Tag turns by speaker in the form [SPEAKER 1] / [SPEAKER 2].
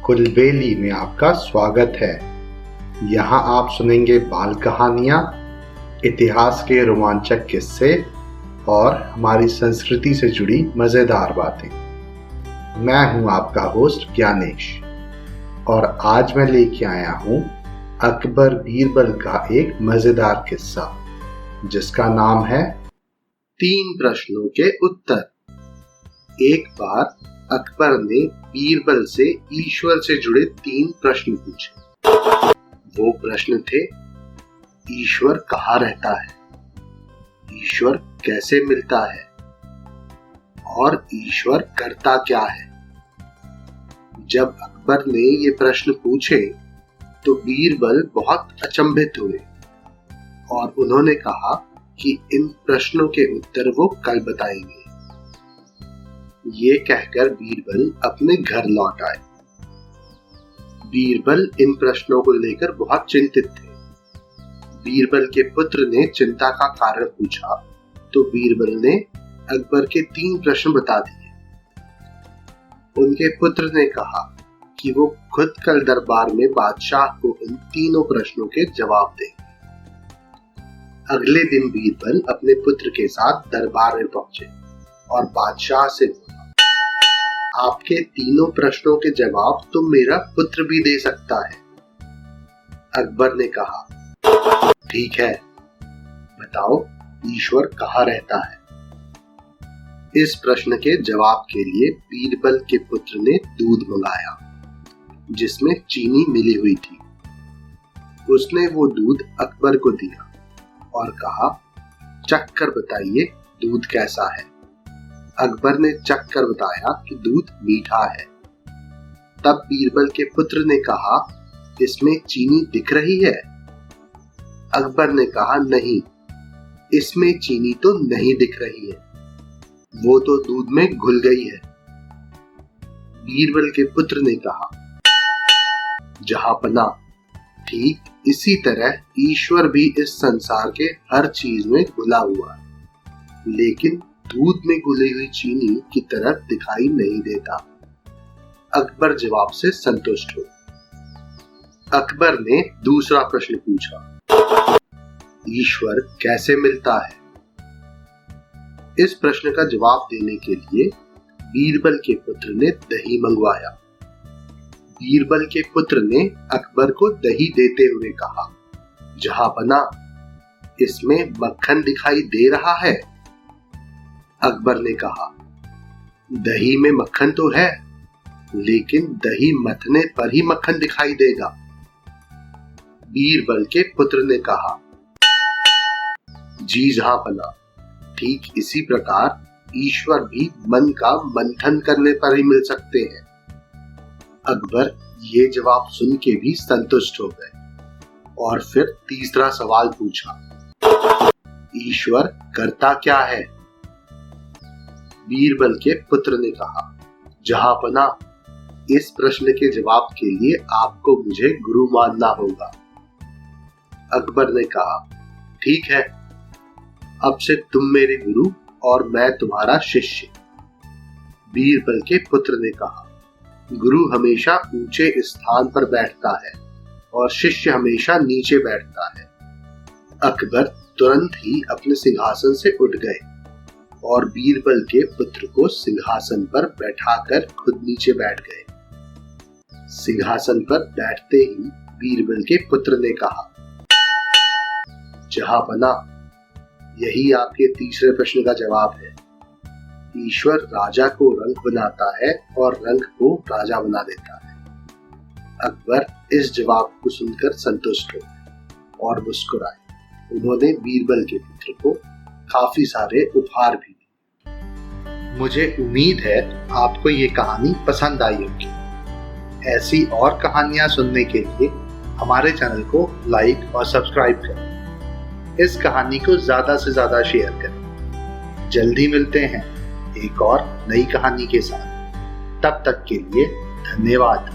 [SPEAKER 1] कुलबेली में आपका स्वागत है। यहाँ आप सुनेंगे बाल कहानियाँ, इतिहास के रोमांचक किस्से और हमारी संस्कृति से जुड़ी मज़ेदार बातें। मैं हूँ आपका होस्ट ज्ञानेश और आज मैं लेके आया हूँ अकबर बीरबल का एक मज़ेदार किस्सा जिसका नाम है 3 प्रश्नों के उत्तर। एक बार अकबर ने बीरबल से ईश्वर से जुड़े 3 प्रश्न पूछे। वो प्रश्न थे, ईश्वर कहाँ रहता है, ईश्वर कैसे मिलता है और ईश्वर करता क्या है। जब अकबर ने ये प्रश्न पूछे तो बीरबल बहुत अचंभित हुए और उन्होंने कहा कि इन प्रश्नों के उत्तर वो कल बताएंगे। ये कहकर बीरबल अपने घर लौट आए। बीरबल इन प्रश्नों को लेकर बहुत चिंतित थे। बीरबल के पुत्र ने चिंता का कारण पूछा तो बीरबल ने अकबर के 3 प्रश्न बता दिए। उनके पुत्र ने कहा कि वो खुद कल दरबार में बादशाह को इन तीनों प्रश्नों के जवाब देंगे। अगले दिन बीरबल अपने पुत्र के साथ दरबार में पहुंचे और बादशाह से बोला, आपके तीनों प्रश्नों के जवाब तो मेरा पुत्र भी दे सकता है। अकबर ने कहा, ठीक है, बताओ ईश्वर कहाँ रहता है। इस प्रश्न के जवाब के लिए बीरबल के पुत्र ने दूध मंगाया जिसमें चीनी मिली हुई थी। उसने वो दूध अकबर को दिया और कहा, चख कर बताइए दूध कैसा है। अकबर ने चख कर बताया कि दूध मीठा है। तब बीरबल के पुत्र ने कहा, इसमें चीनी दिख रही है। अकबर ने कहा, नहीं, इसमें चीनी तो नहीं दिख रही है, वो तो दूध में घुल गई है। बीरबल के पुत्र ने कहा, जहांपना, ठीक इसी तरह ईश्वर भी इस संसार के हर चीज में घुला हुआ है, लेकिन दूध में घुली हुई चीनी की तरह दिखाई नहीं देता। अकबर जवाब से संतुष्ट हो। अकबर ने दूसरा प्रश्न पूछा, ईश्वर कैसे मिलता है। इस प्रश्न का जवाब देने के लिए बीरबल के पुत्र ने दही मंगवाया। बीरबल के पुत्र ने अकबर को दही देते हुए कहा, जहांपना, इसमें मक्खन दिखाई दे रहा है। अकबर ने कहा, दही में मक्खन तो है, लेकिन दही मथने पर ही मक्खन दिखाई देगा। बीरबल के पुत्र ने कहा, जी जहांपना, ठीक इसी प्रकार ईश्वर भी मन का मंथन करने पर ही मिल सकते हैं। अकबर ये जवाब सुन के भी संतुष्ट हो गए और फिर तीसरा सवाल पूछा, ईश्वर करता क्या है। बीरबल के पुत्र ने कहा, जहांपना, इस प्रश्न के जवाब के लिए आपको मुझे गुरु मानना होगा। अकबर ने कहा, ठीक है, अब से तुम मेरे गुरु और मैं तुम्हारा शिष्य। बीरबल के पुत्र ने कहा, गुरु हमेशा ऊंचे स्थान पर बैठता है और शिष्य हमेशा नीचे बैठता है। अकबर तुरंत ही अपने सिंहासन से उठ गए और बीरबल के पुत्र को सिंहासन पर बैठाकर खुद नीचे बैठ गए। सिंहासन पर बैठते ही बीरबल के पुत्र ने कहा, जहांपना, यही आपके तीसरे प्रश्न का जवाब है। ईश्वर राजा को रंक बनाता है और रंक को राजा बना देता है। अकबर इस जवाब को सुनकर संतुष्ट हो और मुस्कुराए। उन्होंने बीरबल के पुत्र को काफी सारे उपहार भी दिए। मुझे उम्मीद है आपको ये कहानी पसंद आई होगी। ऐसी और कहानियां सुनने के लिए हमारे चैनल को लाइक और सब्सक्राइब करें। इस कहानी को ज्यादा से ज्यादा शेयर करें। जल्दी मिलते हैं एक और नई कहानी के साथ। तब तक के लिए धन्यवाद।